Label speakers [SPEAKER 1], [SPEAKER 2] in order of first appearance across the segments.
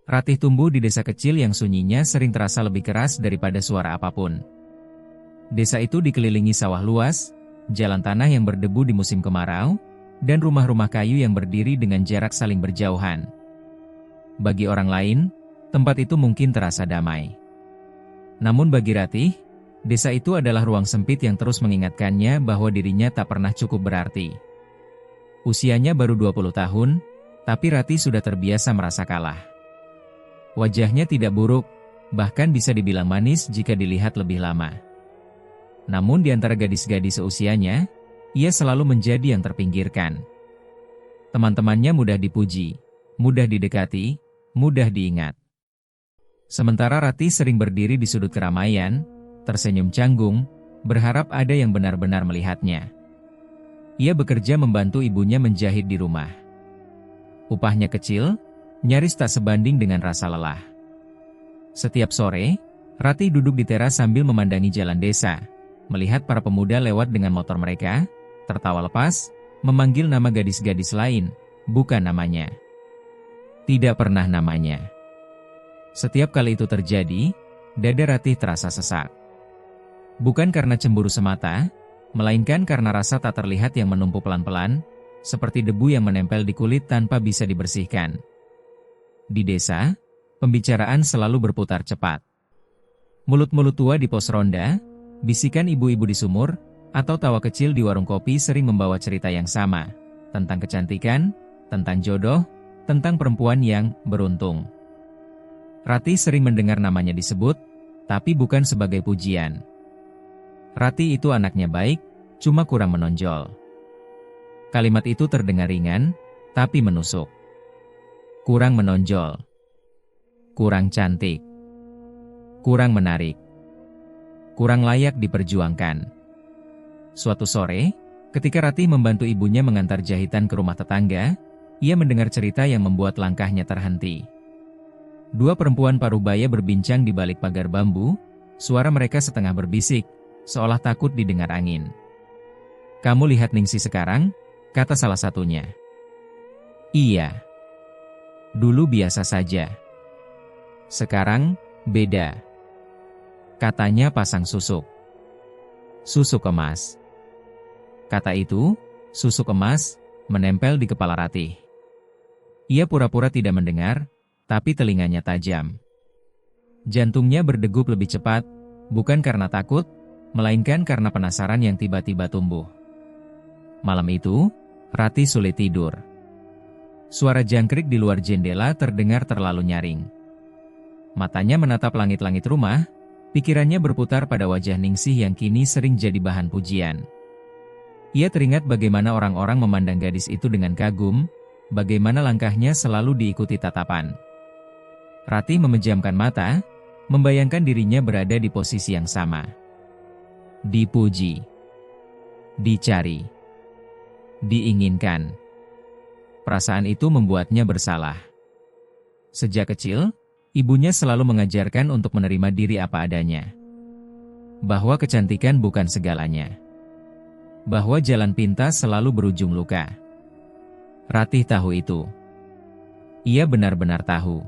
[SPEAKER 1] Ratih tumbuh di desa kecil yang sunyinya sering terasa lebih keras daripada suara apapun. Desa itu dikelilingi sawah luas, jalan tanah yang berdebu di musim kemarau, dan rumah-rumah kayu yang berdiri dengan jarak saling berjauhan. Bagi orang lain, tempat itu mungkin terasa damai. Namun bagi Ratih, desa itu adalah ruang sempit yang terus mengingatkannya bahwa dirinya tak pernah cukup berarti. Usianya baru 20 tahun, tapi Ratih sudah terbiasa merasa kalah. Wajahnya tidak buruk, bahkan bisa dibilang manis jika dilihat lebih lama. Namun di antara gadis-gadis seusianya, ia selalu menjadi yang terpinggirkan. Teman-temannya mudah dipuji, mudah didekati, mudah diingat. Sementara Ratih sering berdiri di sudut keramaian, tersenyum canggung, berharap ada yang benar-benar melihatnya. Ia bekerja membantu ibunya menjahit di rumah. Upahnya kecil, nyaris tak sebanding dengan rasa lelah. Setiap sore, Ratih duduk di teras sambil memandangi jalan desa, melihat para pemuda lewat dengan motor mereka, tertawa lepas, memanggil nama gadis-gadis lain, bukan namanya. Tidak pernah namanya. Setiap kali itu terjadi, dada Ratih terasa sesak. Bukan karena cemburu semata, melainkan karena rasa tak terlihat yang menumpuk pelan-pelan, seperti debu yang menempel di kulit tanpa bisa dibersihkan. Di desa, pembicaraan selalu berputar cepat. Mulut-mulut tua di pos ronda, bisikan ibu-ibu di sumur, atau tawa kecil di warung kopi sering membawa cerita yang sama, tentang kecantikan, tentang jodoh, tentang perempuan yang beruntung. Ratih sering mendengar namanya disebut, tapi bukan sebagai pujian. Ratih itu anaknya baik, cuma kurang menonjol. Kalimat itu terdengar ringan, tapi menusuk. Kurang menonjol, kurang cantik, kurang menarik, kurang layak diperjuangkan. Suatu sore, ketika Ratih membantu ibunya mengantar jahitan ke rumah tetangga, ia mendengar cerita yang membuat langkahnya terhenti. Dua perempuan parubaya berbincang di balik pagar bambu, suara mereka setengah berbisik, seolah takut didengar angin. "Kamu lihat Ningsih sekarang?" kata salah satunya. "Iya. Dulu biasa saja. Sekarang, beda," katanya pasang susuk. "Susuk emas." Kata itu, susuk emas, menempel di kepala Ratih. Ia pura-pura tidak mendengar, tapi telinganya tajam. Jantungnya berdegup lebih cepat, bukan karena takut, melainkan karena penasaran yang tiba-tiba tumbuh. Malam itu, Ratih sulit tidur. Suara jangkrik di luar jendela terdengar terlalu nyaring. Matanya menatap langit-langit rumah, pikirannya berputar pada wajah Ningsih yang kini sering jadi bahan pujian. Ia teringat bagaimana orang-orang memandang gadis itu dengan kagum, bagaimana langkahnya selalu diikuti tatapan. Ratih memejamkan mata, membayangkan dirinya berada di posisi yang sama. Dipuji, dicari, diinginkan. Perasaan itu membuatnya bersalah. Sejak kecil, ibunya selalu mengajarkan untuk menerima diri apa adanya. Bahwa kecantikan bukan segalanya. Bahwa jalan pintas selalu berujung luka. Ratih tahu itu. Ia benar-benar tahu.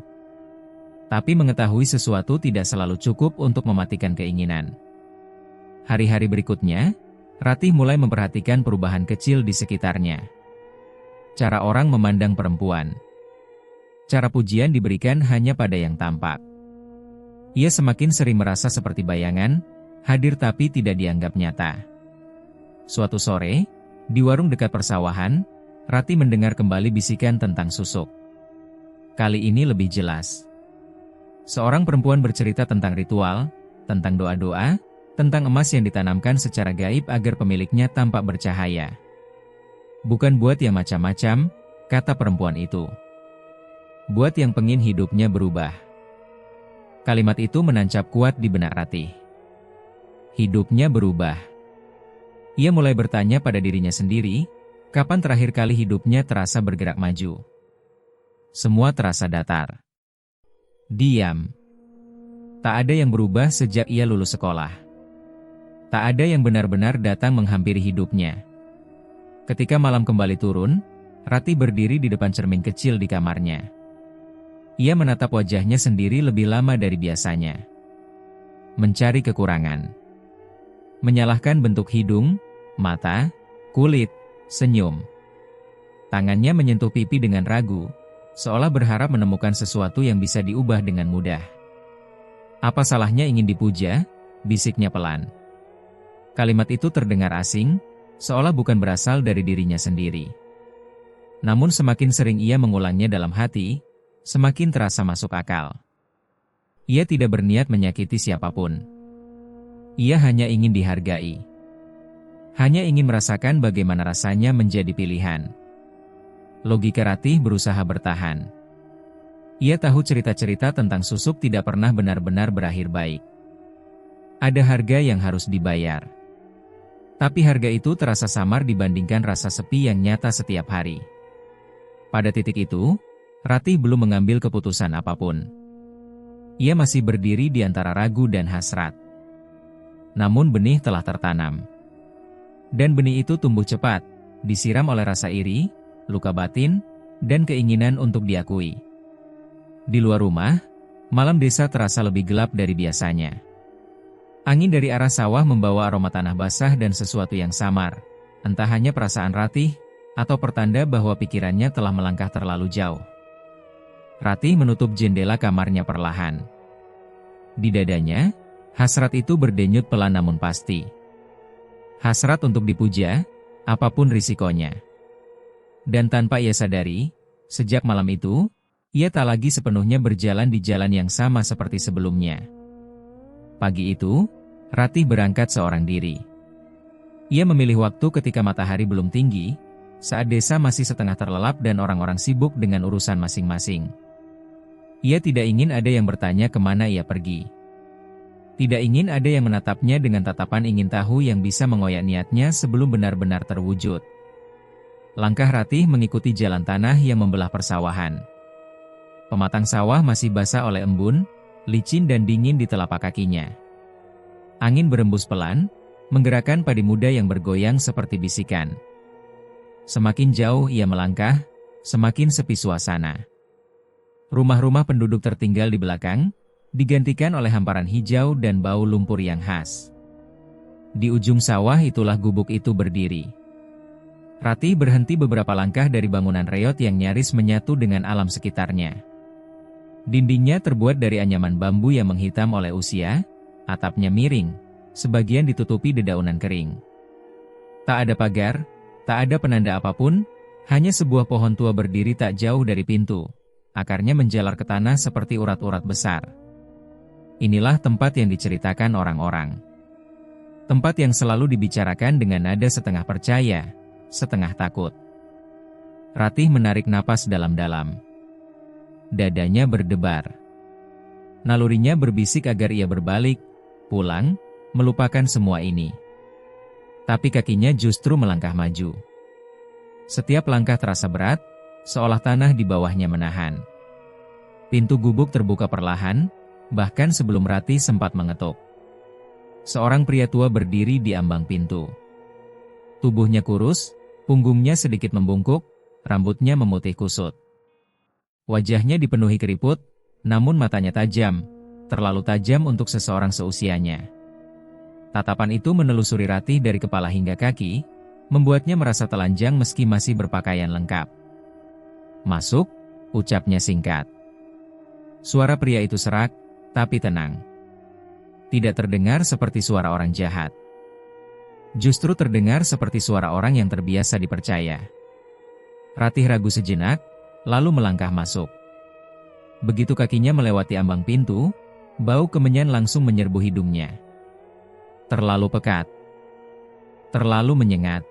[SPEAKER 1] Tapi mengetahui sesuatu tidak selalu cukup untuk mematikan keinginan. Hari-hari berikutnya, Ratih mulai memperhatikan perubahan kecil di sekitarnya. Cara orang memandang perempuan. Cara pujian diberikan hanya pada yang tampak. Ia semakin sering merasa seperti bayangan, hadir tapi tidak dianggap nyata. Suatu sore, di warung dekat persawahan, Ratih mendengar kembali bisikan tentang susuk. Kali ini lebih jelas. Seorang perempuan bercerita tentang ritual, tentang doa-doa, tentang emas yang ditanamkan secara gaib agar pemiliknya tampak bercahaya. Bukan buat yang macam-macam, kata perempuan itu. Buat yang pengin hidupnya berubah. Kalimat itu menancap kuat di benak Ratih. Hidupnya berubah. Ia mulai bertanya pada dirinya sendiri, kapan terakhir kali hidupnya terasa bergerak maju. Semua terasa datar. Diam. Tak ada yang berubah sejak ia lulus sekolah. Tak ada yang benar-benar datang menghampiri hidupnya. Ketika malam kembali turun, Ratih berdiri di depan cermin kecil di kamarnya. Ia menatap wajahnya sendiri lebih lama dari biasanya. Mencari kekurangan. Menyalahkan bentuk hidung, mata, kulit, senyum. Tangannya menyentuh pipi dengan ragu, seolah berharap menemukan sesuatu yang bisa diubah dengan mudah. Apa salahnya ingin dipuja? Bisiknya pelan. Kalimat itu terdengar asing, seolah bukan berasal dari dirinya sendiri. Namun semakin sering ia mengulangnya dalam hati, semakin terasa masuk akal. Ia tidak berniat menyakiti siapapun. Ia hanya ingin dihargai. Hanya ingin merasakan bagaimana rasanya menjadi pilihan. Logika Ratih berusaha bertahan. Ia tahu cerita-cerita tentang susuk tidak pernah benar-benar berakhir baik. Ada harga yang harus dibayar. Tapi harga itu terasa samar dibandingkan rasa sepi yang nyata setiap hari. Pada titik itu, Ratih belum mengambil keputusan apapun. Ia masih berdiri di antara ragu dan hasrat. Namun benih telah tertanam. Dan benih itu tumbuh cepat, disiram oleh rasa iri, luka batin, dan keinginan untuk diakui. Di luar rumah, malam desa terasa lebih gelap dari biasanya. Angin dari arah sawah membawa aroma tanah basah dan sesuatu yang samar, entah hanya perasaan Ratih, atau pertanda bahwa pikirannya telah melangkah terlalu jauh. Ratih menutup jendela kamarnya perlahan. Di dadanya, hasrat itu berdenyut pelan namun pasti. Hasrat untuk dipuja, apapun risikonya. Dan tanpa ia sadari, sejak malam itu, ia tak lagi sepenuhnya berjalan di jalan yang sama seperti sebelumnya. Pagi itu, Ratih berangkat seorang diri. Ia memilih waktu ketika matahari belum tinggi, saat desa masih setengah terlelap dan orang-orang sibuk dengan urusan masing-masing. Ia tidak ingin ada yang bertanya kemana ia pergi. Tidak ingin ada yang menatapnya dengan tatapan ingin tahu yang bisa mengoyak niatnya sebelum benar-benar terwujud. Langkah Ratih mengikuti jalan tanah yang membelah persawahan. Pematang sawah masih basah oleh embun, licin dan dingin di telapak kakinya. Angin berembus pelan, menggerakkan padi muda yang bergoyang seperti bisikan. Semakin jauh ia melangkah, semakin sepi suasana. Rumah-rumah penduduk tertinggal di belakang, digantikan oleh hamparan hijau dan bau lumpur yang khas. Di ujung sawah itulah gubuk itu berdiri. Ratih berhenti beberapa langkah dari bangunan reot yang nyaris menyatu dengan alam sekitarnya. Dindingnya terbuat dari anyaman bambu yang menghitam oleh usia, atapnya miring, sebagian ditutupi dedaunan kering. Tak ada pagar, tak ada penanda apapun, hanya sebuah pohon tua berdiri tak jauh dari pintu. Akarnya menjalar ke tanah seperti urat-urat besar. Inilah tempat yang diceritakan orang-orang. Tempat yang selalu dibicarakan dengan nada setengah percaya, setengah takut. Ratih menarik napas dalam-dalam. Dadanya berdebar. Nalurinya berbisik agar ia berbalik, pulang, melupakan semua ini. Tapi kakinya justru melangkah maju. Setiap langkah terasa berat, seolah tanah di bawahnya menahan. Pintu gubuk terbuka perlahan, bahkan sebelum Ratih sempat mengetuk. Seorang pria tua berdiri di ambang pintu. Tubuhnya kurus, punggungnya sedikit membungkuk, rambutnya memutih kusut. Wajahnya dipenuhi keriput, namun matanya tajam, terlalu tajam untuk seseorang seusianya. Tatapan itu menelusuri Ratih dari kepala hingga kaki, membuatnya merasa telanjang meski masih berpakaian lengkap. "Masuk," ucapnya singkat. Suara pria itu serak, tapi tenang. Tidak terdengar seperti suara orang jahat. Justru terdengar seperti suara orang yang terbiasa dipercaya. Ratih ragu sejenak, lalu melangkah masuk. Begitu kakinya melewati ambang pintu, bau kemenyan langsung menyerbu hidungnya. Terlalu pekat. Terlalu menyengat.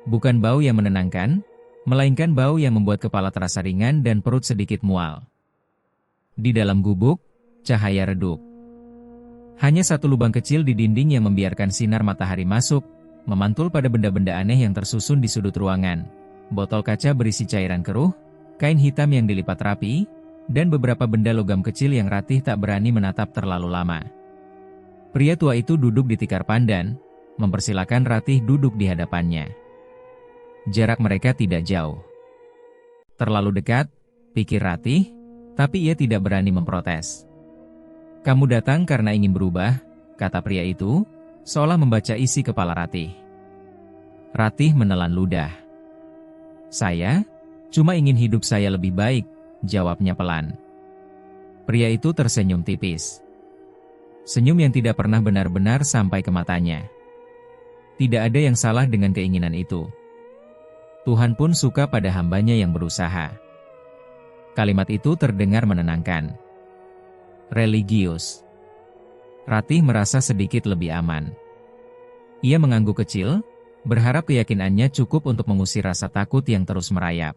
[SPEAKER 1] Bukan bau yang menenangkan, melainkan bau yang membuat kepala terasa ringan dan perut sedikit mual. Di dalam gubuk, cahaya redup. Hanya satu lubang kecil di dinding yang membiarkan sinar matahari masuk, memantul pada benda-benda aneh yang tersusun di sudut ruangan. Botol kaca berisi cairan keruh, kain hitam yang dilipat rapi, dan beberapa benda logam kecil yang Ratih tak berani menatap terlalu lama. Pria tua itu duduk di tikar pandan, mempersilakan Ratih duduk di hadapannya. Jarak mereka tidak jauh. Terlalu dekat, pikir Ratih, Tapi ia tidak berani memprotes. "Kamu datang karena ingin berubah," kata pria itu, seolah membaca isi kepala Ratih. Ratih menelan ludah. "Saya cuma ingin hidup saya lebih baik," jawabnya pelan. Pria itu tersenyum tipis. Senyum yang tidak pernah benar-benar sampai ke matanya. Tidak ada yang salah dengan keinginan itu. Tuhan pun suka pada hambanya yang berusaha. Kalimat itu terdengar menenangkan. Religius. Ratih merasa sedikit lebih aman. Ia mengangguk kecil, berharap keyakinannya cukup untuk mengusir rasa takut yang terus merayap.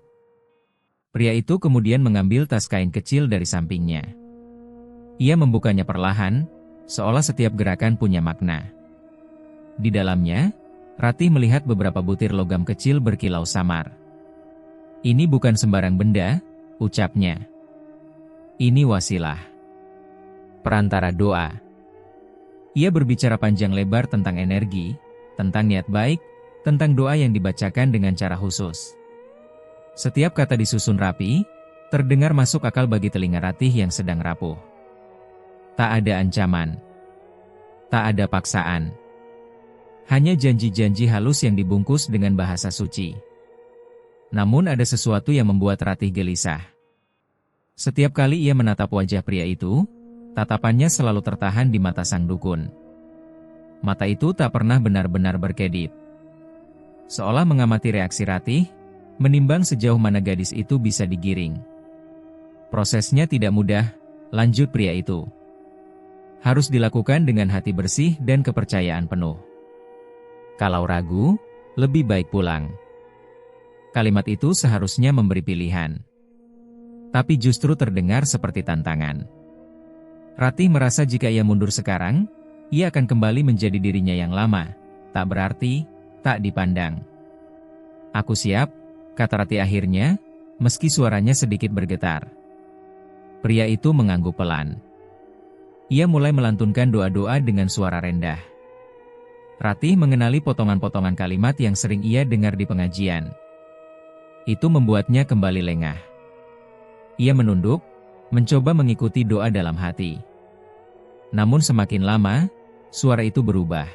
[SPEAKER 1] Pria itu kemudian mengambil tas kain kecil dari sampingnya. Ia membukanya perlahan, seolah setiap gerakan punya makna. Di dalamnya, Ratih melihat beberapa butir logam kecil berkilau samar. "Ini bukan sembarang benda," ucapnya. "Ini wasilah. Perantara doa." Ia berbicara panjang lebar tentang energi, tentang niat baik, tentang doa yang dibacakan dengan cara khusus. Setiap kata disusun rapi, terdengar masuk akal bagi telinga Ratih yang sedang rapuh. Tak ada ancaman. Tak ada paksaan. Hanya janji-janji halus yang dibungkus dengan bahasa suci. Namun ada sesuatu yang membuat Ratih gelisah. Setiap kali ia menatap wajah pria itu, tatapannya selalu tertahan di mata sang dukun. Mata itu tak pernah benar-benar berkedip. Seolah mengamati reaksi Ratih, menimbang sejauh mana gadis itu bisa digiring. Prosesnya tidak mudah, lanjut pria itu. Harus dilakukan dengan hati bersih dan kepercayaan penuh. Kalau ragu, lebih baik pulang. Kalimat itu seharusnya memberi pilihan. Tapi justru terdengar seperti tantangan. Ratih merasa jika ia mundur sekarang, ia akan kembali menjadi dirinya yang lama, tak berarti, tak dipandang. "Aku siap," kata Ratih akhirnya, meski suaranya sedikit bergetar. Pria itu mengangguk pelan. Ia mulai melantunkan doa-doa dengan suara rendah. Ratih mengenali potongan-potongan kalimat yang sering ia dengar di pengajian. Itu membuatnya kembali lengah. Ia menunduk, mencoba mengikuti doa dalam hati. Namun semakin lama, suara itu berubah.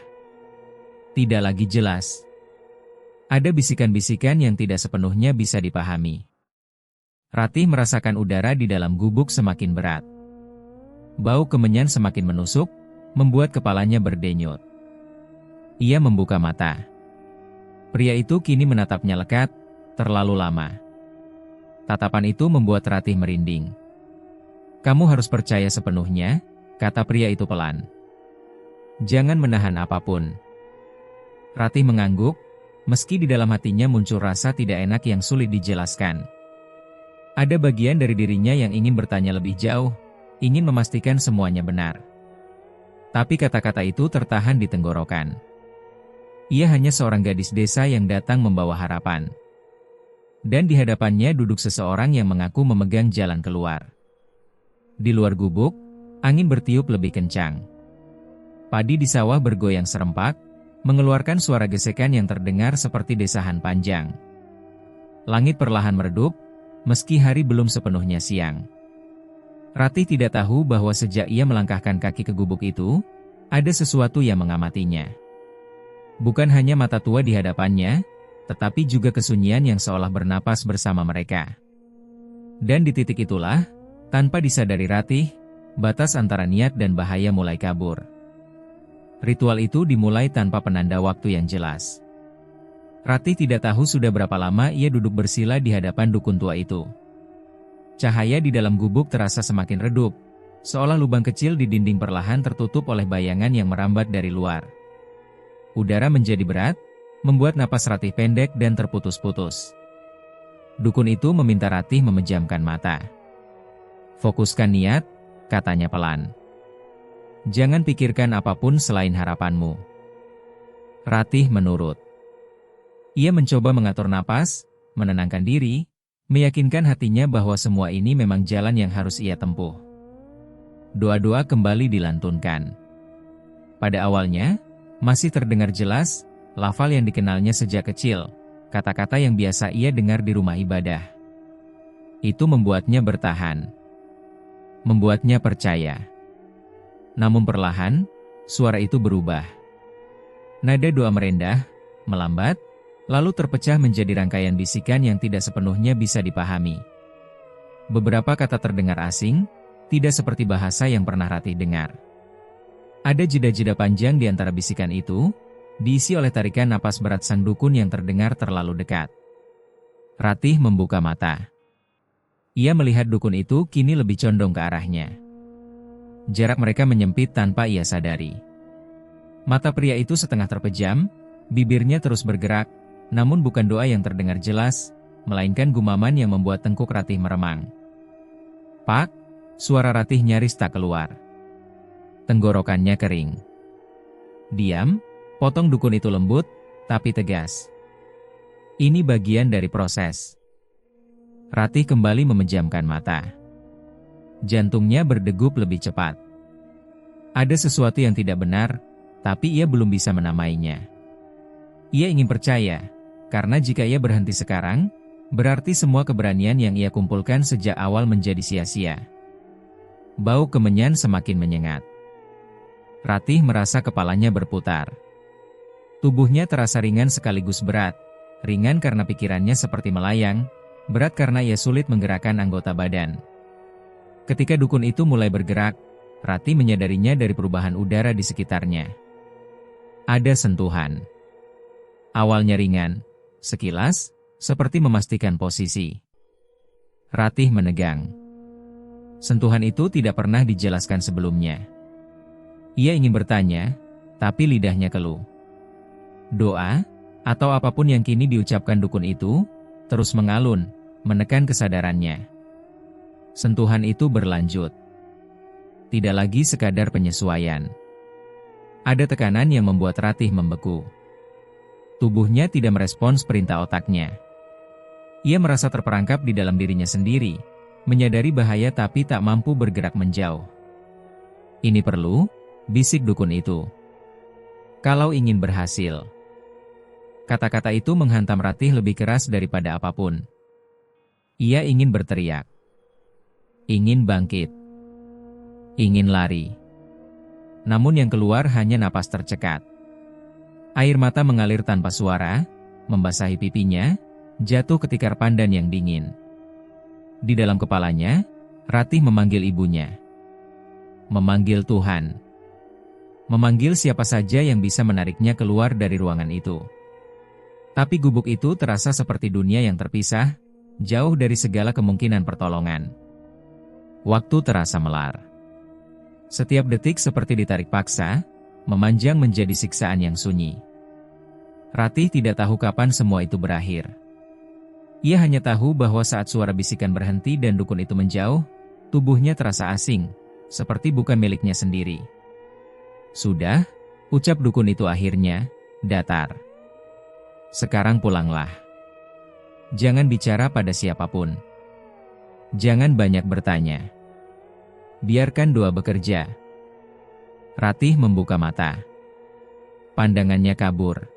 [SPEAKER 1] Tidak lagi jelas. Ada bisikan-bisikan yang tidak sepenuhnya bisa dipahami. Ratih merasakan udara di dalam gubuk semakin berat. Bau kemenyan semakin menusuk, membuat kepalanya berdenyut. Ia membuka mata. Pria itu kini menatapnya lekat, terlalu lama. Tatapan itu membuat Ratih merinding. "Kamu harus percaya sepenuhnya," kata pria itu pelan. "Jangan menahan apapun." Ratih mengangguk, meski di dalam hatinya muncul rasa tidak enak yang sulit dijelaskan. Ada bagian dari dirinya yang ingin bertanya lebih jauh, ingin memastikan semuanya benar. Tapi kata-kata itu tertahan di tenggorokan. Ia hanya seorang gadis desa yang datang membawa harapan. Dan di hadapannya duduk seseorang yang mengaku memegang jalan keluar. Di luar gubuk, angin bertiup lebih kencang. Padi di sawah bergoyang serempak, mengeluarkan suara gesekan yang terdengar seperti desahan panjang. Langit perlahan meredup, meski hari belum sepenuhnya siang. Ratih tidak tahu bahwa sejak ia melangkahkan kaki ke gubuk itu, ada sesuatu yang mengamatinya. Bukan hanya mata tua di hadapannya, tetapi juga kesunyian yang seolah bernapas bersama mereka. Dan di titik itulah, tanpa disadari Ratih, batas antara niat dan bahaya mulai kabur. Ritual itu dimulai tanpa penanda waktu yang jelas. Ratih tidak tahu sudah berapa lama ia duduk bersila di hadapan dukun tua itu. Cahaya di dalam gubuk terasa semakin redup, seolah lubang kecil di dinding perlahan tertutup oleh bayangan yang merambat dari luar. Udara menjadi berat, membuat napas Ratih pendek dan terputus-putus. Dukun itu meminta Ratih memejamkan mata. "Fokuskan niat," katanya pelan. "Jangan pikirkan apapun selain harapanmu." Ratih menurut. Ia mencoba mengatur napas, menenangkan diri, meyakinkan hatinya bahwa semua ini memang jalan yang harus ia tempuh. Doa-doa kembali dilantunkan. Pada awalnya, masih terdengar jelas, lafal yang dikenalnya sejak kecil, kata-kata yang biasa ia dengar di rumah ibadah. Itu membuatnya bertahan. membuatnya percaya. Namun perlahan, suara itu berubah. Nada doa merendah, melambat, lalu terpecah menjadi rangkaian bisikan yang tidak sepenuhnya bisa dipahami. Beberapa kata terdengar asing, tidak seperti bahasa yang pernah Ratih dengar. Ada jeda-jeda panjang di antara bisikan itu, diisi oleh tarikan napas berat sang dukun yang terdengar terlalu dekat. Ratih membuka mata. Ia melihat dukun itu kini lebih condong ke arahnya. Jarak mereka menyempit tanpa ia sadari. Mata pria itu setengah terpejam, bibirnya terus bergerak, namun bukan doa yang terdengar jelas, melainkan gumaman yang membuat tengkuk Ratih meremang. "Pak!" Suara Ratih nyaris tak keluar. Tenggorokannya kering. "Diam," potong dukun itu lembut, tapi tegas. "Ini bagian dari proses." Ratih kembali memejamkan mata. Jantungnya berdegup lebih cepat. Ada sesuatu yang tidak benar, tapi ia belum bisa menamainya. Ia ingin percaya, karena jika ia berhenti sekarang, berarti semua keberanian yang ia kumpulkan sejak awal menjadi sia-sia. Bau kemenyan semakin menyengat. Ratih merasa kepalanya berputar. Tubuhnya terasa ringan sekaligus berat, ringan karena pikirannya seperti melayang, berat karena ia sulit menggerakkan anggota badan. Ketika dukun itu mulai bergerak, Ratih menyadarinya dari perubahan udara di sekitarnya. Ada sentuhan. Awalnya ringan, sekilas, seperti memastikan posisi. Ratih menegang. Sentuhan itu tidak pernah dijelaskan sebelumnya. Ia ingin bertanya, tapi lidahnya keluh. Doa, atau apapun yang kini diucapkan dukun itu, terus mengalun, menekan kesadarannya. Sentuhan itu berlanjut. Tidak lagi sekadar penyesuaian. Ada tekanan yang membuat Ratih membeku. Tubuhnya tidak merespons perintah otaknya. Ia merasa terperangkap di dalam dirinya sendiri, menyadari bahaya tapi tak mampu bergerak menjauh. "Ini perlu," bisik dukun itu. "Kalau ingin berhasil." Kata-kata itu menghantam Ratih lebih keras daripada apapun. Ia ingin berteriak. Ingin bangkit. Ingin lari. Namun yang keluar hanya napas tercekat. Air mata mengalir tanpa suara, membasahi pipinya, jatuh ke tikar pandan yang dingin. Di dalam kepalanya, Ratih memanggil ibunya. Memanggil Tuhan. Memanggil siapa saja yang bisa menariknya keluar dari ruangan itu. Tapi gubuk itu terasa seperti dunia yang terpisah, jauh dari segala kemungkinan pertolongan. Waktu terasa melar. Setiap detik seperti ditarik paksa, memanjang menjadi siksaan yang sunyi. Ratih tidak tahu kapan semua itu berakhir. Ia hanya tahu bahwa saat suara bisikan berhenti dan dukun itu menjauh, tubuhnya terasa asing, seperti bukan miliknya sendiri. "Sudah," ucap dukun itu akhirnya, datar. "Sekarang pulanglah. Jangan bicara pada siapapun. Jangan banyak bertanya. Biarkan doa bekerja." Ratih membuka mata. Pandangannya kabur.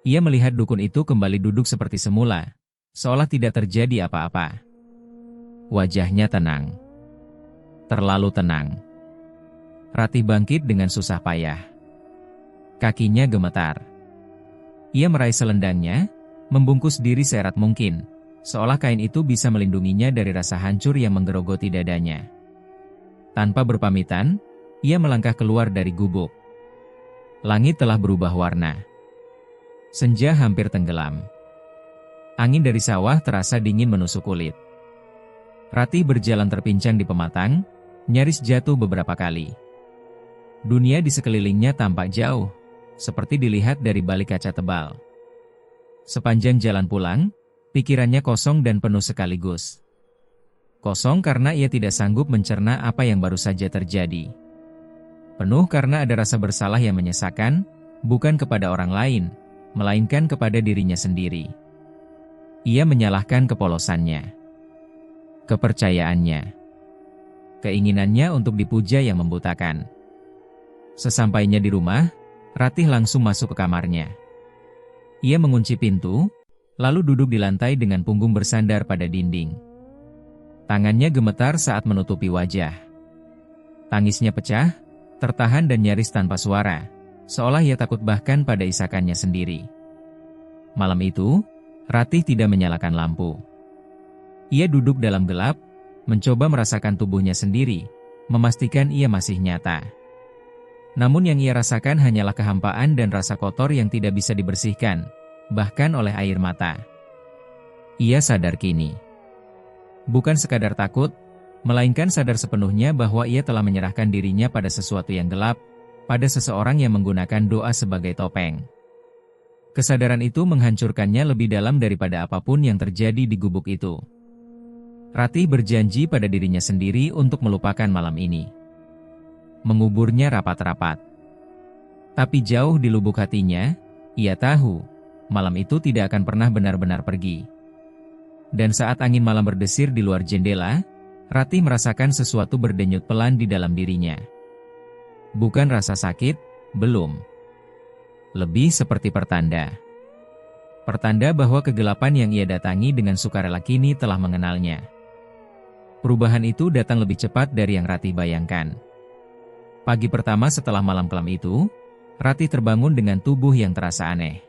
[SPEAKER 1] Ia melihat dukun itu kembali duduk seperti semula, seolah tidak terjadi apa-apa. Wajahnya tenang. Terlalu tenang. Ratih bangkit dengan susah payah. Kakinya gemetar. Ia meraih selendangnya, membungkus diri seerat mungkin, seolah kain itu bisa melindunginya dari rasa hancur yang menggerogoti dadanya. Tanpa berpamitan, ia melangkah keluar dari gubuk. Langit telah berubah warna. Senja hampir tenggelam. Angin dari sawah terasa dingin menusuk kulit. Ratih berjalan terpincang di pematang, nyaris jatuh beberapa kali. Dunia di sekelilingnya tampak jauh, seperti dilihat dari balik kaca tebal. Sepanjang jalan pulang, pikirannya kosong dan penuh sekaligus. Kosong karena ia tidak sanggup mencerna apa yang baru saja terjadi. Penuh karena ada rasa bersalah yang menyesakan, bukan kepada orang lain, melainkan kepada dirinya sendiri. Ia menyalahkan kepolosannya, kepercayaannya, keinginannya untuk dipuja yang membutakan. Sesampainya di rumah, Ratih langsung masuk ke kamarnya. Ia mengunci pintu, lalu duduk di lantai dengan punggung bersandar pada dinding. Tangannya gemetar saat menutupi wajah. Tangisnya pecah, tertahan dan nyaris tanpa suara, seolah ia takut bahkan pada isakannya sendiri. Malam itu, Ratih tidak menyalakan lampu. Ia duduk dalam gelap, mencoba merasakan tubuhnya sendiri, memastikan ia masih nyata. Namun yang ia rasakan hanyalah kehampaan dan rasa kotor yang tidak bisa dibersihkan, bahkan oleh air mata. Ia sadar kini. Bukan sekadar takut, melainkan sadar sepenuhnya bahwa ia telah menyerahkan dirinya pada sesuatu yang gelap, pada seseorang yang menggunakan doa sebagai topeng. Kesadaran itu menghancurkannya lebih dalam daripada apapun yang terjadi di gubuk itu. Ratih berjanji pada dirinya sendiri untuk melupakan malam ini. Menguburnya rapat-rapat. Tapi jauh di lubuk hatinya, ia tahu, malam itu tidak akan pernah benar-benar pergi. Dan saat angin malam berdesir di luar jendela, Ratih merasakan sesuatu berdenyut pelan di dalam dirinya. Bukan rasa sakit, belum. Lebih seperti pertanda. Pertanda bahwa kegelapan yang ia datangi dengan sukarela kini telah mengenalnya. Perubahan itu datang lebih cepat dari yang Ratih bayangkan. Pagi pertama setelah malam kelam itu, Ratih terbangun dengan tubuh yang terasa aneh.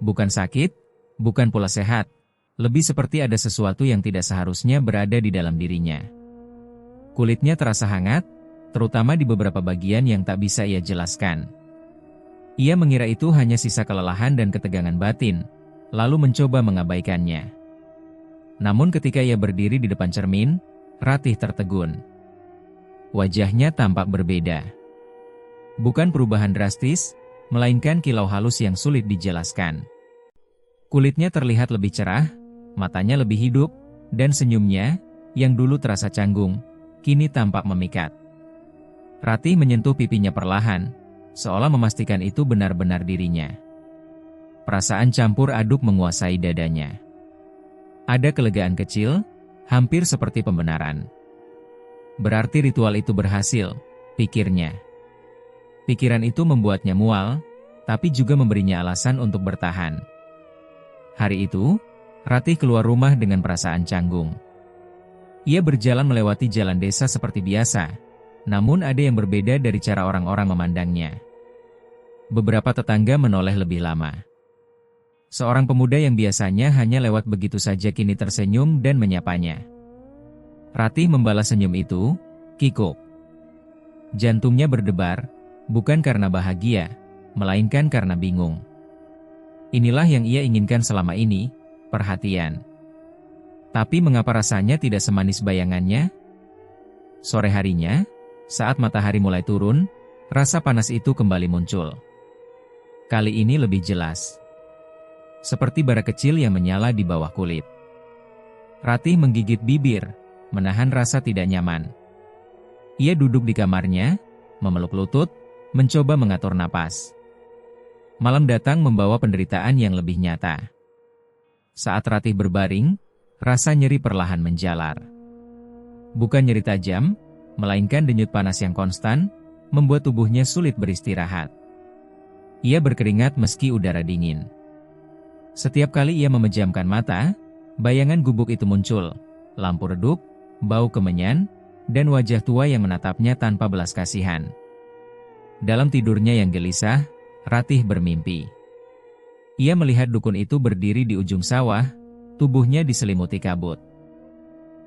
[SPEAKER 1] Bukan sakit, bukan pula sehat, lebih seperti ada sesuatu yang tidak seharusnya berada di dalam dirinya. Kulitnya terasa hangat, terutama di beberapa bagian yang tak bisa ia jelaskan. Ia mengira itu hanya sisa kelelahan dan ketegangan batin, lalu mencoba mengabaikannya. Namun ketika ia berdiri di depan cermin, Ratih tertegun. Wajahnya tampak berbeda. Bukan perubahan drastis, melainkan kilau halus yang sulit dijelaskan. Kulitnya terlihat lebih cerah, matanya lebih hidup, dan senyumnya, yang dulu terasa canggung, kini tampak memikat. Ratih menyentuh pipinya perlahan, seolah memastikan itu benar-benar dirinya. Perasaan campur aduk menguasai dadanya. Ada kelegaan kecil, hampir seperti pembenaran. Berarti ritual itu berhasil, pikirnya. Pikiran itu membuatnya mual, tapi juga memberinya alasan untuk bertahan. Hari itu, Ratih keluar rumah dengan perasaan canggung. Ia berjalan melewati jalan desa seperti biasa, namun ada yang berbeda dari cara orang-orang memandangnya. Beberapa tetangga menoleh lebih lama. Seorang pemuda yang biasanya hanya lewat begitu saja kini tersenyum dan menyapanya. Ratih membalas senyum itu, kikuk. Jantungnya berdebar, bukan karena bahagia, melainkan karena bingung. Inilah yang ia inginkan selama ini, perhatian. Tapi mengapa rasanya tidak semanis bayangannya? Sore harinya, saat matahari mulai turun, rasa panas itu kembali muncul. Kali ini lebih jelas. Seperti bara kecil yang menyala di bawah kulit. Ratih menggigit bibir, menahan rasa tidak nyaman. Ia duduk di kamarnya, memeluk lutut, mencoba mengatur napas. Malam datang membawa penderitaan yang lebih nyata. Saat Ratih berbaring, rasa nyeri perlahan menjalar. Bukan nyeri tajam, melainkan denyut panas yang konstan, membuat tubuhnya sulit beristirahat. Ia berkeringat meski udara dingin. Setiap kali ia memejamkan mata, bayangan gubuk itu muncul, lampu redup, bau kemenyan, dan wajah tua yang menatapnya tanpa belas kasihan. Dalam tidurnya yang gelisah, Ratih bermimpi. Ia melihat dukun itu berdiri di ujung sawah, tubuhnya diselimuti kabut.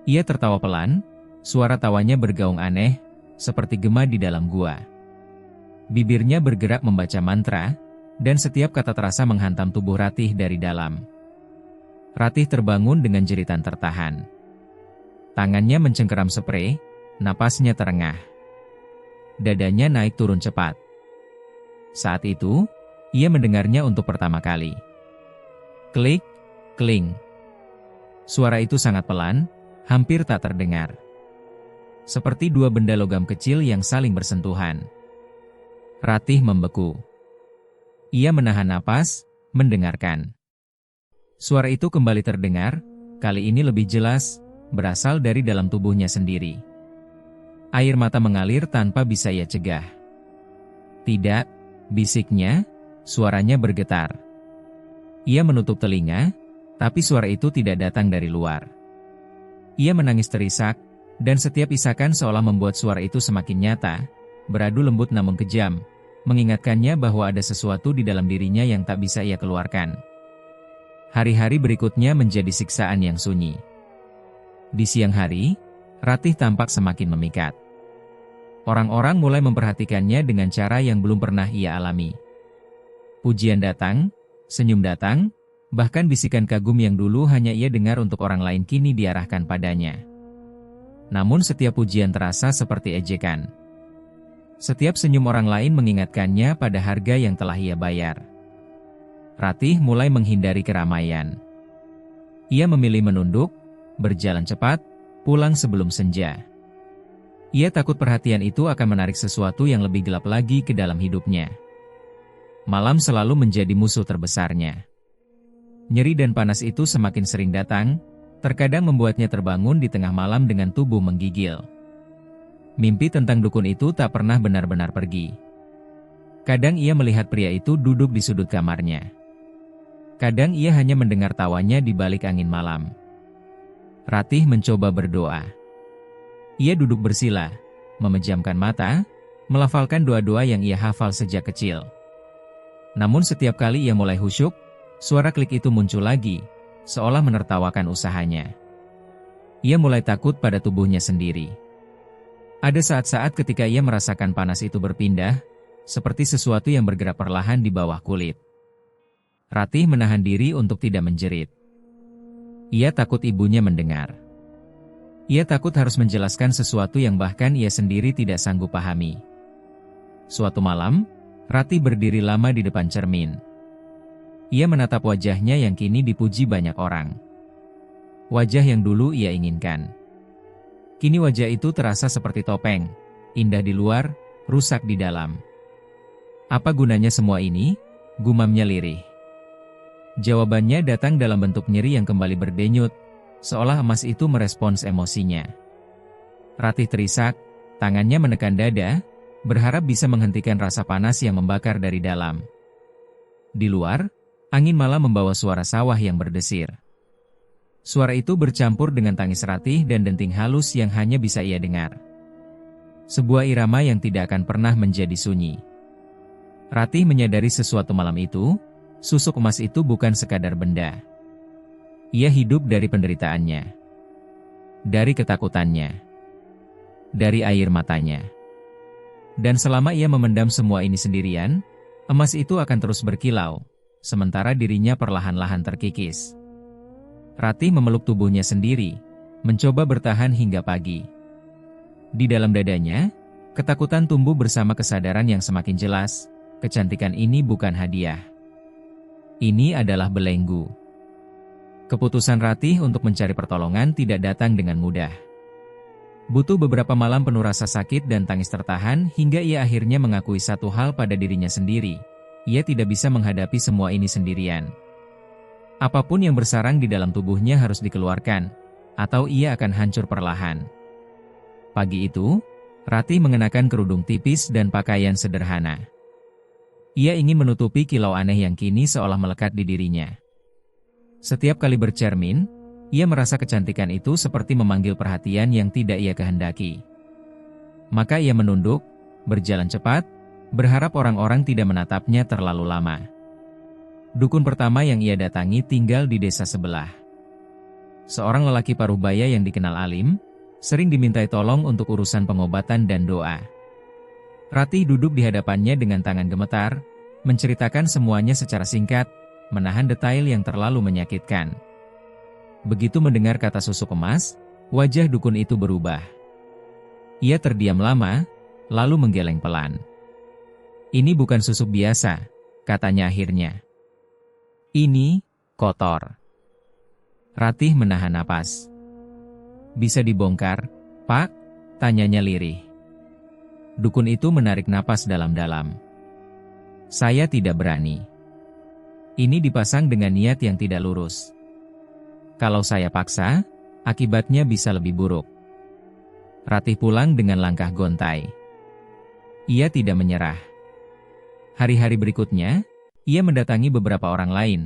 [SPEAKER 1] Ia tertawa pelan, suara tawanya bergaung aneh, seperti gema di dalam gua. Bibirnya bergerak membaca mantra, dan setiap kata terasa menghantam tubuh Ratih dari dalam. Ratih terbangun dengan jeritan tertahan. Tangannya mencengkeram sprei, napasnya terengah. Dadanya naik turun cepat. Saat itu, ia mendengarnya untuk pertama kali. Klik, kling. Suara itu sangat pelan, hampir tak terdengar. Seperti dua benda logam kecil yang saling bersentuhan. Ratih membeku. Ia menahan napas, mendengarkan. Suara itu kembali terdengar, kali ini lebih jelas, berasal dari dalam tubuhnya sendiri. Air mata mengalir tanpa bisa ia cegah. Tidak, bisiknya, suaranya bergetar. Ia menutup telinga, tapi suara itu tidak datang dari luar. Ia menangis terisak, dan setiap isakan seolah membuat suara itu semakin nyata, beradu lembut namun kejam, mengingatkannya bahwa ada sesuatu di dalam dirinya yang tak bisa ia keluarkan. Hari-hari berikutnya menjadi siksaan yang sunyi. Di siang hari, Ratih tampak semakin memikat. Orang-orang mulai memperhatikannya dengan cara yang belum pernah ia alami. Pujian datang, senyum datang, bahkan bisikan kagum yang dulu hanya ia dengar untuk orang lain kini diarahkan padanya. Namun setiap pujian terasa seperti ejekan. Setiap senyum orang lain mengingatkannya pada harga yang telah ia bayar. Ratih mulai menghindari keramaian. Ia memilih menunduk, berjalan cepat, pulang sebelum senja. Ia takut perhatian itu akan menarik sesuatu yang lebih gelap lagi ke dalam hidupnya. Malam selalu menjadi musuh terbesarnya. Nyeri dan panas itu semakin sering datang, terkadang membuatnya terbangun di tengah malam dengan tubuh menggigil. Mimpi tentang dukun itu tak pernah benar-benar pergi. Kadang ia melihat pria itu duduk di sudut kamarnya. Kadang ia hanya mendengar tawanya di balik angin malam. Ratih mencoba berdoa. Ia duduk bersila, memejamkan mata, melafalkan doa-doa yang ia hafal sejak kecil. Namun setiap kali ia mulai khusyuk, suara klik itu muncul lagi, seolah menertawakan usahanya. Ia mulai takut pada tubuhnya sendiri. Ada saat-saat ketika ia merasakan panas itu berpindah, seperti sesuatu yang bergerak perlahan di bawah kulit. Ratih menahan diri untuk tidak menjerit. Ia takut ibunya mendengar. Ia takut harus menjelaskan sesuatu yang bahkan ia sendiri tidak sanggup pahami. Suatu malam, Ratih berdiri lama di depan cermin. Ia menatap wajahnya yang kini dipuji banyak orang. Wajah yang dulu ia inginkan. Kini wajah itu terasa seperti topeng, indah di luar, rusak di dalam. Apa gunanya semua ini? Gumamnya lirih. Jawabannya datang dalam bentuk nyeri yang kembali berdenyut, seolah emas itu merespons emosinya. Ratih terisak, tangannya menekan dada, berharap bisa menghentikan rasa panas yang membakar dari dalam. Di luar, angin malam membawa suara sawah yang berdesir. Suara itu bercampur dengan tangis Ratih dan denting halus yang hanya bisa ia dengar. Sebuah irama yang tidak akan pernah menjadi sunyi. Ratih menyadari sesuatu malam itu, susuk emas itu bukan sekadar benda. Ia hidup dari penderitaannya. Dari ketakutannya. Dari air matanya. Dan selama ia memendam semua ini sendirian, emas itu akan terus berkilau, sementara dirinya perlahan-lahan terkikis. Ratih memeluk tubuhnya sendiri, mencoba bertahan hingga pagi. Di dalam dadanya, ketakutan tumbuh bersama kesadaran yang semakin jelas, kecantikan ini bukan hadiah. Ini adalah belenggu. Keputusan Ratih untuk mencari pertolongan tidak datang dengan mudah. Butuh beberapa malam penuh rasa sakit dan tangis tertahan hingga ia akhirnya mengakui satu hal pada dirinya sendiri. Ia tidak bisa menghadapi semua ini sendirian. Apapun yang bersarang di dalam tubuhnya harus dikeluarkan, atau ia akan hancur perlahan. Pagi itu, Ratih mengenakan kerudung tipis dan pakaian sederhana. Ia ingin menutupi kilau aneh yang kini seolah melekat di dirinya. Setiap kali bercermin, ia merasa kecantikan itu seperti memanggil perhatian yang tidak ia kehendaki. Maka ia menunduk, berjalan cepat, berharap orang-orang tidak menatapnya terlalu lama. Dukun pertama yang ia datangi tinggal di desa sebelah. Seorang lelaki paruh baya yang dikenal alim, sering dimintai tolong untuk urusan pengobatan dan doa. Ratih duduk di hadapannya dengan tangan gemetar, menceritakan semuanya secara singkat, menahan detail yang terlalu menyakitkan. Begitu mendengar kata susuk emas, wajah dukun itu berubah. Ia terdiam lama, lalu menggeleng pelan. Ini bukan susuk biasa, katanya akhirnya. Ini kotor. Ratih menahan napas. Bisa dibongkar, Pak? Tanyanya lirih. Dukun itu menarik napas dalam-dalam. Saya tidak berani. Ini dipasang dengan niat yang tidak lurus. Kalau saya paksa, akibatnya bisa lebih buruk. Ratih pulang dengan langkah gontai. Ia tidak menyerah. Hari-hari berikutnya, ia mendatangi beberapa orang lain,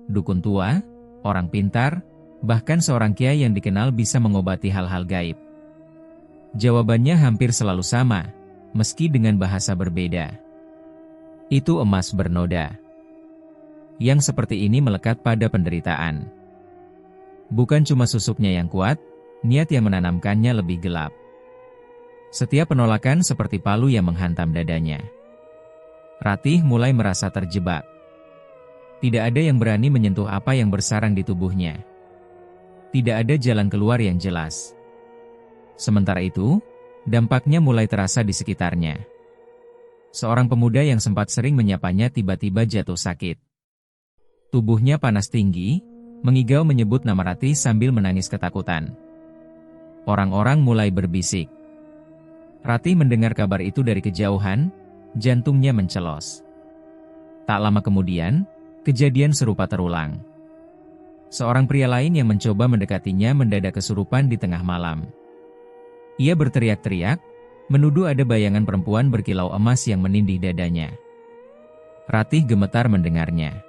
[SPEAKER 1] dukun tua, orang pintar, Bahkan seorang kiai yang dikenal bisa mengobati hal-hal gaib. Jawabannya hampir selalu sama, meski dengan bahasa berbeda. Itu emas bernoda. Yang seperti ini melekat pada penderitaan. Bukan cuma susuknya yang kuat, niat yang menanamkannya lebih gelap. Setiap penolakan seperti palu yang menghantam dadanya. Ratih mulai merasa terjebak. Tidak ada yang berani menyentuh apa yang bersarang di tubuhnya. Tidak ada jalan keluar yang jelas. Sementara itu, dampaknya mulai terasa di sekitarnya. Seorang pemuda yang sempat sering menyapanya tiba-tiba jatuh sakit. Tubuhnya panas tinggi, mengigau menyebut nama Ratih sambil menangis ketakutan. Orang-orang mulai berbisik. Ratih mendengar kabar itu dari kejauhan, jantungnya mencelos. Tak lama kemudian, kejadian serupa terulang. Seorang pria lain yang mencoba mendekatinya mendadak kesurupan di tengah malam. Ia berteriak-teriak, menuduh ada bayangan perempuan berkilau emas yang menindih dadanya. Ratih gemetar mendengarnya.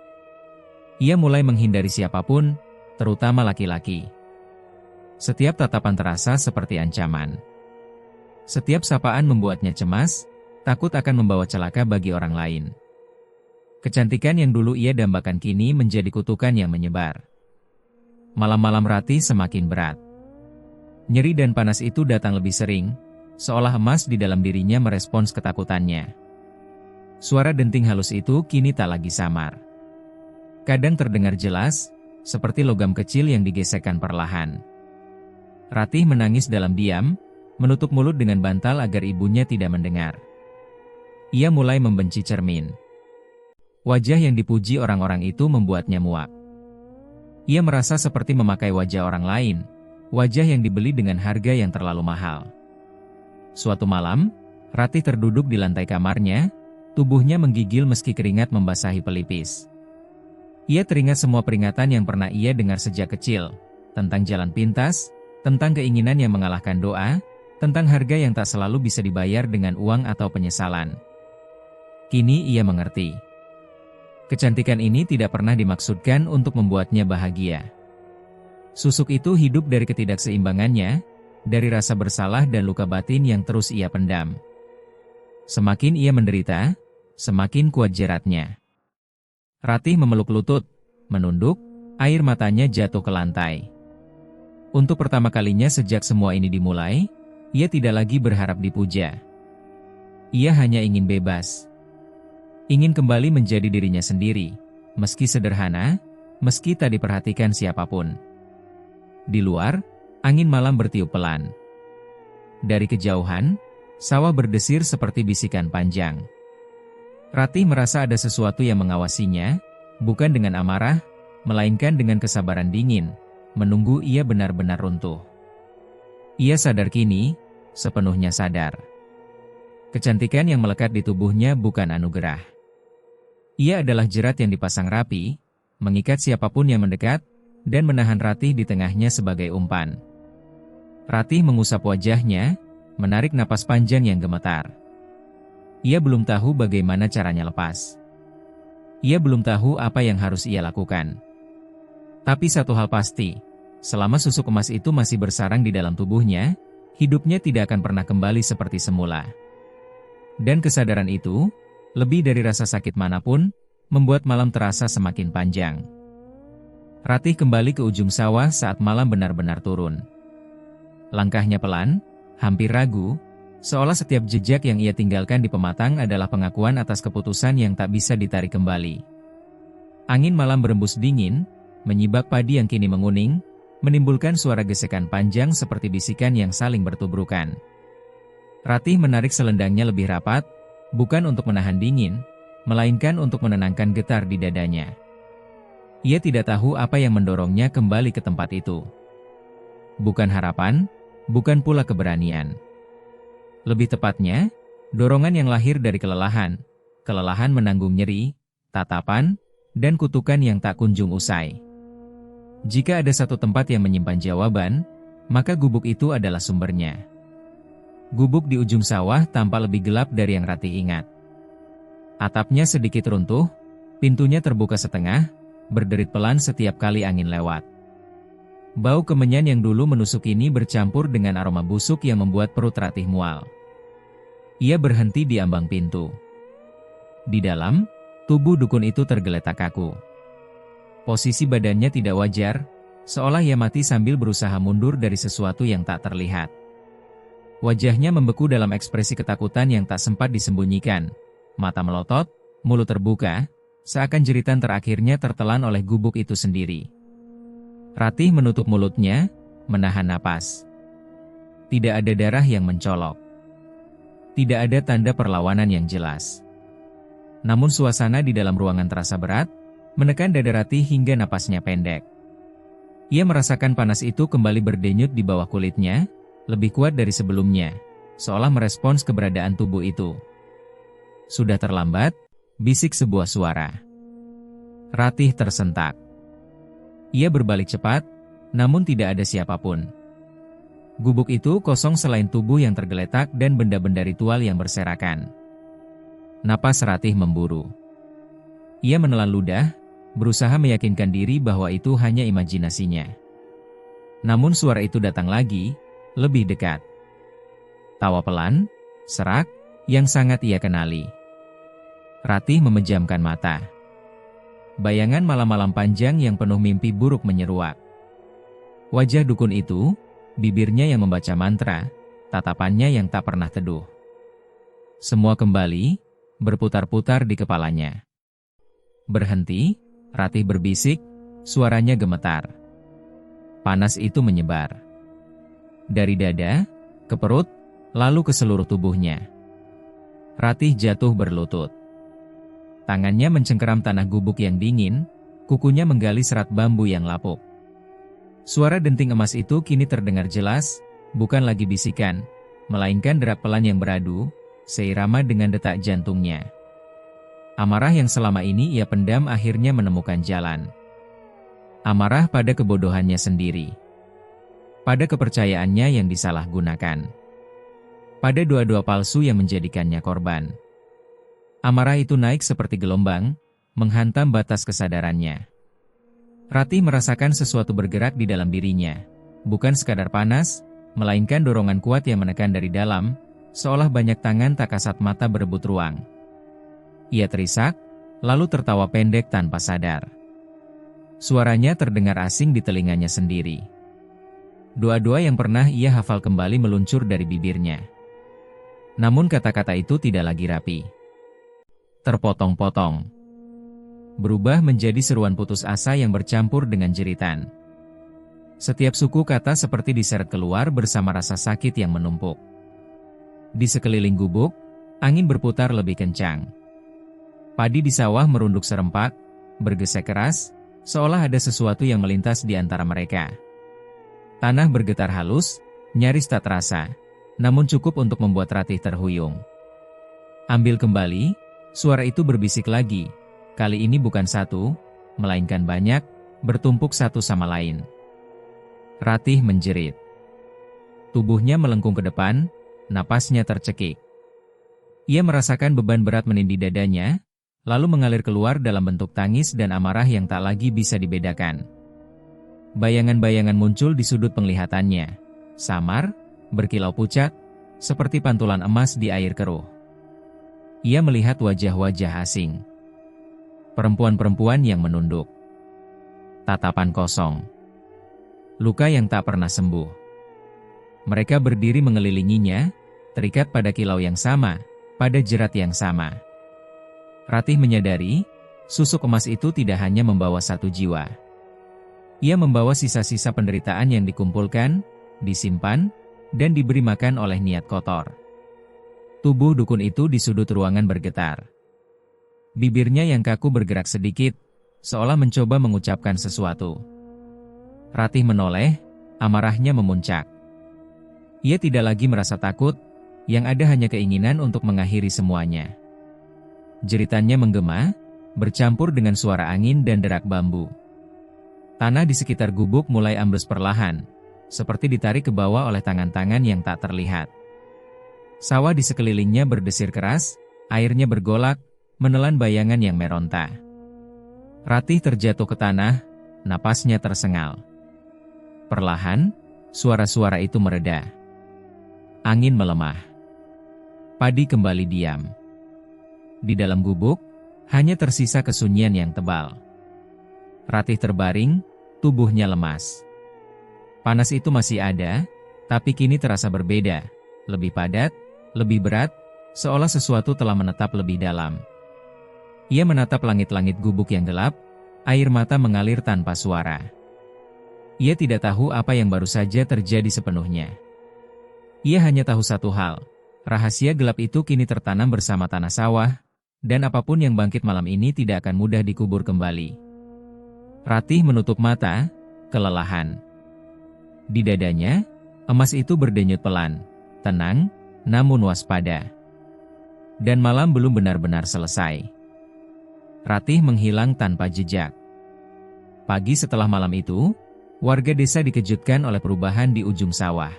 [SPEAKER 1] Ia mulai menghindari siapapun, terutama laki-laki. Setiap tatapan terasa seperti ancaman. Setiap sapaan membuatnya cemas, takut akan membawa celaka bagi orang lain. Kecantikan yang dulu ia dambakan kini menjadi kutukan yang menyebar. Malam-malam Ratih semakin berat. Nyeri dan panas itu datang lebih sering, seolah emas di dalam dirinya merespons ketakutannya. Suara denting halus itu kini tak lagi samar. Kadang terdengar jelas, seperti logam kecil yang digesekkan perlahan. Ratih menangis dalam diam, menutup mulut dengan bantal agar ibunya tidak mendengar. Ia mulai membenci cermin. Wajah yang dipuji orang-orang itu membuatnya muak. Ia merasa seperti memakai wajah orang lain, wajah yang dibeli dengan harga yang terlalu mahal. Suatu malam, Ratih terduduk di lantai kamarnya, tubuhnya menggigil meski keringat membasahi pelipis. Ia teringat semua peringatan yang pernah ia dengar sejak kecil, tentang jalan pintas, tentang keinginan yang mengalahkan doa, tentang harga yang tak selalu bisa dibayar dengan uang atau penyesalan. Kini ia mengerti. Kecantikan ini tidak pernah dimaksudkan untuk membuatnya bahagia. Susuk itu hidup dari ketidakseimbangannya, dari rasa bersalah dan luka batin yang terus ia pendam. Semakin ia menderita, semakin kuat jeratnya. Ratih memeluk lutut, menunduk, air matanya jatuh ke lantai. Untuk pertama kalinya sejak semua ini dimulai, ia tidak lagi berharap dipuja. Ia hanya ingin bebas. Ingin kembali menjadi dirinya sendiri, meski sederhana, meski tak diperhatikan siapapun. Di luar, angin malam bertiup pelan. Dari kejauhan, sawah berdesir seperti bisikan panjang. Ratih merasa ada sesuatu yang mengawasinya, bukan dengan amarah, melainkan dengan kesabaran dingin, menunggu ia benar-benar runtuh. Ia sadar kini, sepenuhnya sadar. Kecantikan yang melekat di tubuhnya bukan anugerah. Ia adalah jerat yang dipasang rapi, mengikat siapapun yang mendekat, dan menahan Ratih di tengahnya sebagai umpan. Ratih mengusap wajahnya, menarik napas panjang yang gemetar. Ia belum tahu bagaimana caranya lepas. Ia belum tahu apa yang harus ia lakukan. Tapi satu hal pasti, selama susuk emas itu masih bersarang di dalam tubuhnya, hidupnya tidak akan pernah kembali seperti semula. Dan kesadaran itu, lebih dari rasa sakit manapun, membuat malam terasa semakin panjang. Ratih kembali ke ujung sawah saat malam benar-benar turun. Langkahnya pelan, hampir ragu, seolah setiap jejak yang ia tinggalkan di pematang adalah pengakuan atas keputusan yang tak bisa ditarik kembali. Angin malam berembus dingin, menyibak padi yang kini menguning, menimbulkan suara gesekan panjang seperti bisikan yang saling bertubrukan. Ratih menarik selendangnya lebih rapat, bukan untuk menahan dingin, melainkan untuk menenangkan getar di dadanya. Ia tidak tahu apa yang mendorongnya kembali ke tempat itu. Bukan harapan, bukan pula keberanian. Lebih tepatnya, dorongan yang lahir dari kelelahan menanggung nyeri, tatapan, dan kutukan yang tak kunjung usai. Jika ada satu tempat yang menyimpan jawaban, maka gubuk itu adalah sumbernya. Gubuk di ujung sawah tampak lebih gelap dari yang Ratih ingat. Atapnya sedikit runtuh, pintunya terbuka setengah, berderit pelan setiap kali angin lewat. Bau kemenyan yang dulu menusuk ini bercampur dengan aroma busuk yang membuat perut Ratih mual. Ia berhenti di ambang pintu. Di dalam, tubuh dukun itu tergeletak kaku. Posisi badannya tidak wajar, seolah ia mati sambil berusaha mundur dari sesuatu yang tak terlihat. Wajahnya membeku dalam ekspresi ketakutan yang tak sempat disembunyikan. Mata melotot, mulut terbuka, seakan jeritan terakhirnya tertelan oleh gubuk itu sendiri. Ratih menutup mulutnya, menahan napas. Tidak ada darah yang mencolok. Tidak ada tanda perlawanan yang jelas. Namun suasana di dalam ruangan terasa berat, menekan dada Ratih hingga napasnya pendek. Ia merasakan panas itu kembali berdenyut di bawah kulitnya, lebih kuat dari sebelumnya, seolah merespons keberadaan tubuh itu. Sudah terlambat, bisik sebuah suara. Ratih tersentak. Ia berbalik cepat, namun tidak ada siapapun. Gubuk itu kosong selain tubuh yang tergeletak dan benda-benda ritual yang berserakan. Napas Ratih memburu. Ia menelan ludah, berusaha meyakinkan diri bahwa itu hanya imajinasinya. Namun suara itu datang lagi, lebih dekat. Tawa pelan, serak, yang sangat ia kenali. Ratih memejamkan mata. Bayangan malam-malam panjang yang penuh mimpi buruk menyeruak. Wajah dukun itu, bibirnya yang membaca mantra, tatapannya yang tak pernah teduh. Semua kembali, berputar-putar di kepalanya. Berhenti, Ratih berbisik, suaranya gemetar. Panas itu menyebar. Dari dada, ke perut, lalu ke seluruh tubuhnya. Ratih jatuh berlutut. Tangannya mencengkeram tanah gubuk yang dingin, kukunya menggali serat bambu yang lapuk. Suara denting emas itu kini terdengar jelas, bukan lagi bisikan, melainkan derap pelan yang beradu, seirama dengan detak jantungnya. Amarah yang selama ini ia pendam akhirnya menemukan jalan. Amarah pada kebodohannya sendiri. Pada kepercayaannya yang disalahgunakan. Pada doa-doa palsu yang menjadikannya korban. Amarah itu naik seperti gelombang, menghantam batas kesadarannya. Ratih merasakan sesuatu bergerak di dalam dirinya. Bukan sekadar panas, melainkan dorongan kuat yang menekan dari dalam, seolah banyak tangan tak kasat mata berebut ruang. Ia terisak, lalu tertawa pendek tanpa sadar. Suaranya terdengar asing di telinganya sendiri. Doa-doa yang pernah ia hafal kembali meluncur dari bibirnya. Namun kata-kata itu tidak lagi rapi. Terpotong-potong. Berubah menjadi seruan putus asa yang bercampur dengan jeritan. Setiap suku kata seperti diseret keluar bersama rasa sakit yang menumpuk. Di sekeliling gubuk, angin berputar lebih kencang. Padi di sawah merunduk serempak, bergesek keras, seolah ada sesuatu yang melintas di antara mereka. Tanah bergetar halus, nyaris tak terasa, namun cukup untuk membuat Ratih terhuyung. Ambil kembali, suara itu berbisik lagi. Kali ini bukan satu, melainkan banyak, bertumpuk satu sama lain. Ratih menjerit. Tubuhnya melengkung ke depan, napasnya tercekik. Ia merasakan beban berat menindih dadanya, lalu mengalir keluar dalam bentuk tangis dan amarah yang tak lagi bisa dibedakan. Bayangan-bayangan muncul di sudut penglihatannya. Samar, berkilau pucat, seperti pantulan emas di air keruh. Ia melihat wajah-wajah asing. Perempuan-perempuan yang menunduk. Tatapan kosong. Luka yang tak pernah sembuh. Mereka berdiri mengelilinginya, terikat pada kilau yang sama, pada jerat yang sama. Ratih menyadari, susuk emas itu tidak hanya membawa satu jiwa. Ia membawa sisa-sisa penderitaan yang dikumpulkan, disimpan, dan diberi makan oleh niat kotor. Tubuh dukun itu di sudut ruangan bergetar. Bibirnya yang kaku bergerak sedikit, seolah mencoba mengucapkan sesuatu. Ratih menoleh, amarahnya memuncak. Ia tidak lagi merasa takut, yang ada hanya keinginan untuk mengakhiri semuanya. Jeritannya menggema, bercampur dengan suara angin dan derak bambu. Tanah di sekitar gubuk mulai ambles perlahan, seperti ditarik ke bawah oleh tangan-tangan yang tak terlihat. Sawah di sekelilingnya berdesir keras, airnya bergolak, menelan bayangan yang meronta. Ratih terjatuh ke tanah, napasnya tersengal. Perlahan, suara-suara itu mereda. Angin melemah. Padi kembali diam. Di dalam gubuk, hanya tersisa kesunyian yang tebal. Ratih terbaring, tubuhnya lemas. Panas itu masih ada, tapi kini terasa berbeda, lebih padat, lebih berat, seolah sesuatu telah menetap lebih dalam. Ia menatap langit-langit gubuk yang gelap, air mata mengalir tanpa suara. Ia tidak tahu apa yang baru saja terjadi sepenuhnya. Ia hanya tahu satu hal, rahasia gelap itu kini tertanam bersama tanah sawah, dan apapun yang bangkit malam ini tidak akan mudah dikubur kembali. Ratih menutup mata, kelelahan. Di dadanya, emas itu berdenyut pelan, tenang, namun waspada. Dan malam belum benar-benar selesai. Ratih menghilang tanpa jejak. Pagi setelah malam itu, warga desa dikejutkan oleh perubahan di ujung sawah.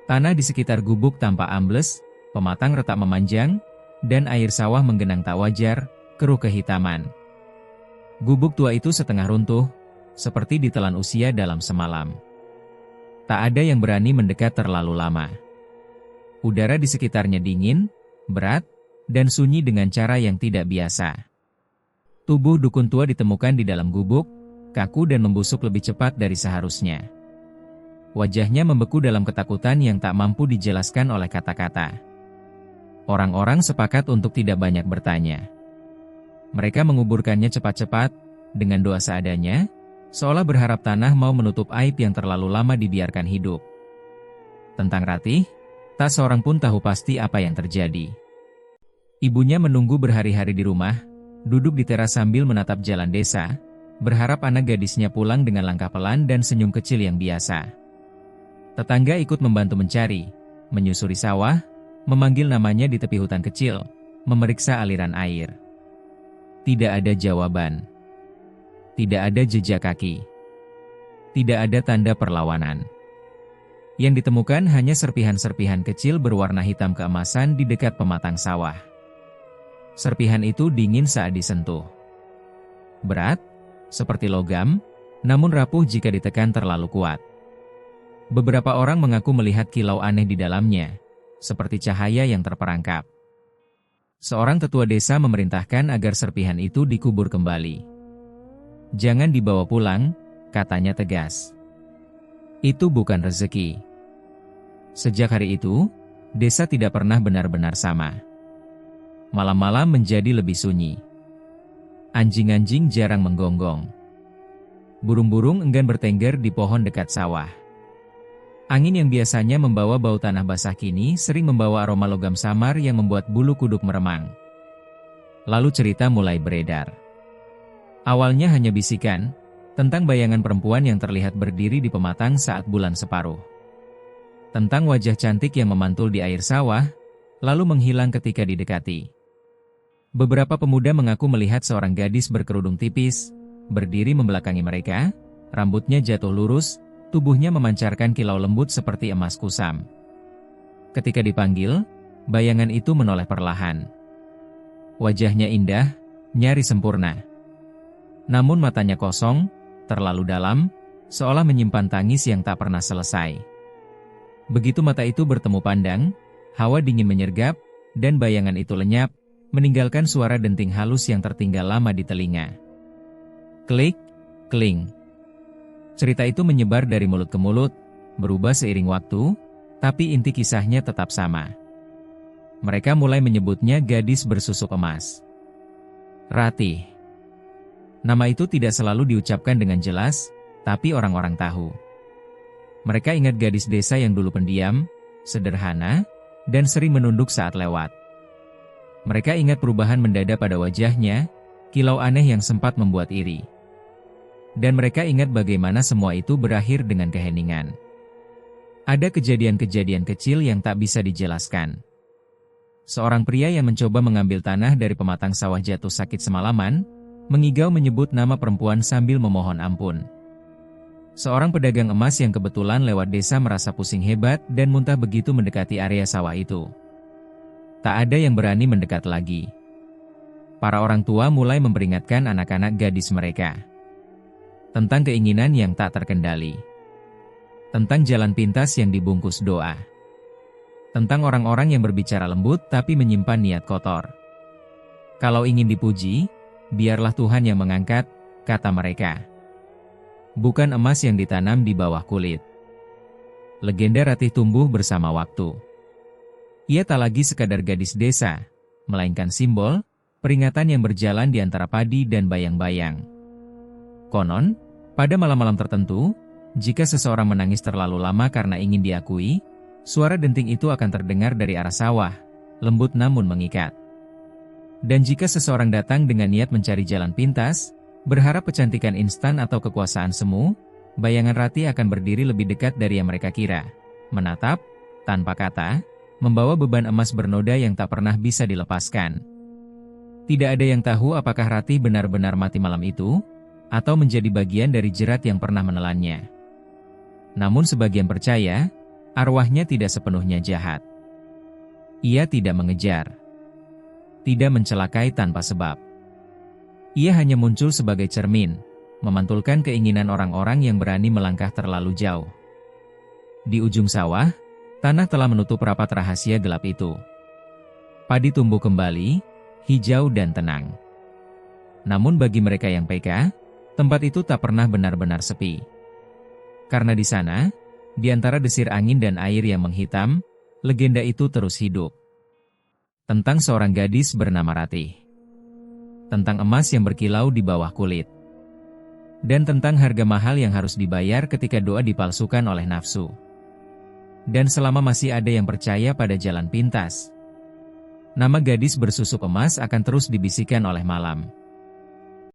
[SPEAKER 1] Tanah di sekitar gubuk tampak ambles, pematang retak memanjang, dan air sawah menggenang tak wajar, keruh kehitaman. Gubuk tua itu setengah runtuh, seperti ditelan usia dalam semalam. Tak ada yang berani mendekat terlalu lama. Udara di sekitarnya dingin, berat, dan sunyi dengan cara yang tidak biasa. Tubuh dukun tua ditemukan di dalam gubuk, kaku dan membusuk lebih cepat dari seharusnya. Wajahnya membeku dalam ketakutan yang tak mampu dijelaskan oleh kata-kata. Orang-orang sepakat untuk tidak banyak bertanya. Mereka menguburkannya cepat-cepat, dengan doa seadanya, seolah berharap tanah mau menutup aib yang terlalu lama dibiarkan hidup. Tentang Ratih, tak seorang pun tahu pasti apa yang terjadi. Ibunya menunggu berhari-hari di rumah, duduk di teras sambil menatap jalan desa, berharap anak gadisnya pulang dengan langkah pelan dan senyum kecil yang biasa. Tetangga ikut membantu mencari, menyusuri sawah, memanggil namanya di tepi hutan kecil, memeriksa aliran air. Tidak ada jawaban. Tidak ada jejak kaki. Tidak ada tanda perlawanan. Yang ditemukan hanya serpihan-serpihan kecil berwarna hitam keemasan di dekat pematang sawah. Serpihan itu dingin saat disentuh. Berat, seperti logam, namun rapuh jika ditekan terlalu kuat. Beberapa orang mengaku melihat kilau aneh di dalamnya, seperti cahaya yang terperangkap. Seorang tetua desa memerintahkan agar serpihan itu dikubur kembali. Jangan dibawa pulang, katanya tegas. Itu bukan rezeki. Sejak hari itu, desa tidak pernah benar-benar sama. Malam-malam menjadi lebih sunyi. Anjing-anjing jarang menggonggong. Burung-burung enggan bertengger di pohon dekat sawah. Angin yang biasanya membawa bau tanah basah kini sering membawa aroma logam samar yang membuat bulu kuduk meremang. Lalu cerita mulai beredar. Awalnya hanya bisikan, tentang bayangan perempuan yang terlihat berdiri di pematang saat bulan separuh. Tentang wajah cantik yang memantul di air sawah, lalu menghilang ketika didekati. Beberapa pemuda mengaku melihat seorang gadis berkerudung tipis, berdiri membelakangi mereka, rambutnya jatuh lurus, tubuhnya memancarkan kilau lembut seperti emas kusam. Ketika dipanggil, bayangan itu menoleh perlahan. Wajahnya indah, nyaris sempurna. Namun matanya kosong, terlalu dalam, seolah menyimpan tangis yang tak pernah selesai. Begitu mata itu bertemu pandang, hawa dingin menyergap, dan bayangan itu lenyap, meninggalkan suara denting halus yang tertinggal lama di telinga. Klik, kling. Cerita itu menyebar dari mulut ke mulut, berubah seiring waktu, tapi inti kisahnya tetap sama. Mereka mulai menyebutnya gadis bersusuk emas. Ratih. Nama itu tidak selalu diucapkan dengan jelas, tapi orang-orang tahu. Mereka ingat gadis desa yang dulu pendiam, sederhana, dan sering menunduk saat lewat. Mereka ingat perubahan mendadak pada wajahnya, kilau aneh yang sempat membuat iri. Dan mereka ingat bagaimana semua itu berakhir dengan keheningan. Ada kejadian-kejadian kecil yang tak bisa dijelaskan. Seorang pria yang mencoba mengambil tanah dari pematang sawah jatuh sakit semalaman, mengigau menyebut nama perempuan sambil memohon ampun. Seorang pedagang emas yang kebetulan lewat desa merasa pusing hebat dan muntah begitu mendekati area sawah itu. Tak ada yang berani mendekat lagi. Para orang tua mulai memperingatkan anak-anak gadis mereka tentang keinginan yang tak terkendali. Tentang jalan pintas yang dibungkus doa. Tentang orang-orang yang berbicara lembut tapi menyimpan niat kotor. Kalau ingin dipuji, biarlah Tuhan yang mengangkat, kata mereka. Bukan emas yang ditanam di bawah kulit. Legenda Ratih tumbuh bersama waktu. Ia tak lagi sekadar gadis desa, melainkan simbol, peringatan yang berjalan di antara padi dan bayang-bayang. Konon, pada malam-malam tertentu, jika seseorang menangis terlalu lama karena ingin diakui, suara denting itu akan terdengar dari arah sawah, lembut namun mengikat. Dan jika seseorang datang dengan niat mencari jalan pintas, berharap kecantikan instan atau kekuasaan semu, bayangan Ratih akan berdiri lebih dekat dari yang mereka kira, menatap, tanpa kata, membawa beban emas bernoda yang tak pernah bisa dilepaskan. Tidak ada yang tahu apakah Ratih benar-benar mati malam itu, atau menjadi bagian dari jerat yang pernah menelannya. Namun sebagian percaya, arwahnya tidak sepenuhnya jahat. Ia tidak mengejar, tidak mencelakai tanpa sebab. Ia hanya muncul sebagai cermin, memantulkan keinginan orang-orang yang berani melangkah terlalu jauh. Di ujung sawah, tanah telah menutup rapat rahasia gelap itu. Padi tumbuh kembali, hijau dan tenang. Namun bagi mereka yang peka, tempat itu tak pernah benar-benar sepi. Karena di sana, di antara desir angin dan air yang menghitam, legenda itu terus hidup. Tentang seorang gadis bernama Ratih. Tentang emas yang berkilau di bawah kulit. Dan tentang harga mahal yang harus dibayar ketika doa dipalsukan oleh nafsu. Dan selama masih ada yang percaya pada jalan pintas, nama gadis bersusuk emas akan terus dibisikkan oleh malam.